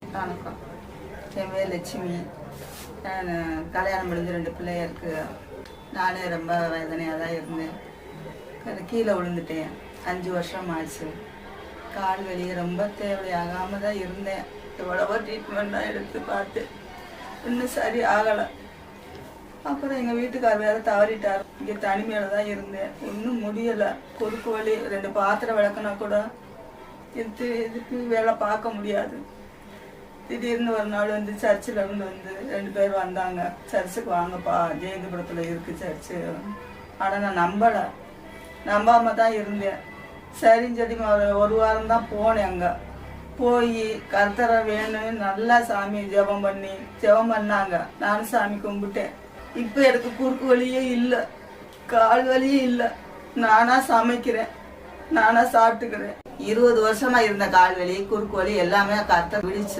வணக்கம். என் பேர் லட்சுமி. நான் கல்யாணம் முடிஞ்சு 2 பிள்ளைங்க இருக்கு. நானே ரொம்ப வேதனையாக தான் இருந்தேன். கீழே விழுந்துட்டேன். 5 வருஷம் ஆச்சு. கால் வலி ரொம்ப தேவையாகாமல் தான் இருந்தேன். எவ்வளவோ ட்ரீட்மெண்ட்டாக எடுத்து பார்த்து இன்னும் சரி ஆகலை. அப்புறம் எங்கள் வீட்டுக்கார் வேறு தவறிட்டார். இங்கே தனிமையில் தான் இருந்தேன். ஒன்றும் முடியலை. குறுக்கு வலி 2 பாத்திரம் விளக்குனா கூட இதுக்கு வேலை பார்க்க முடியாது. திடீர்னு ஒரு நாள் வந்து சர்ச்சில் இருந்து 2 பேர் வந்தாங்க. சர்ச்சுக்கு வாங்கப்பா, ஜெயந்திபுரத்தில் இருக்குது சர்ச்சு. ஆனால் நான் நம்பாமல் தான் இருந்தேன். சரின்னு சொல்லி ஒரு வாரம் தான் போனேன். அங்கே போய் கர்த்தரை வேணும் நல்லா சாமி ஜெபம் பண்ணாங்க. நானும் சாமி கும்பிட்டேன். இப்போ எனக்கு குறுக்கு வலியே இல்லை, கால் வலியே இல்லை. நானாக சமைக்கிறேன், நானாக சாப்பிட்டுக்கிறேன். 20 வருஷமாக இருந்த கால் வலி, குறுக்கு வலி எல்லாமே கர்த்தர் விழிச்சு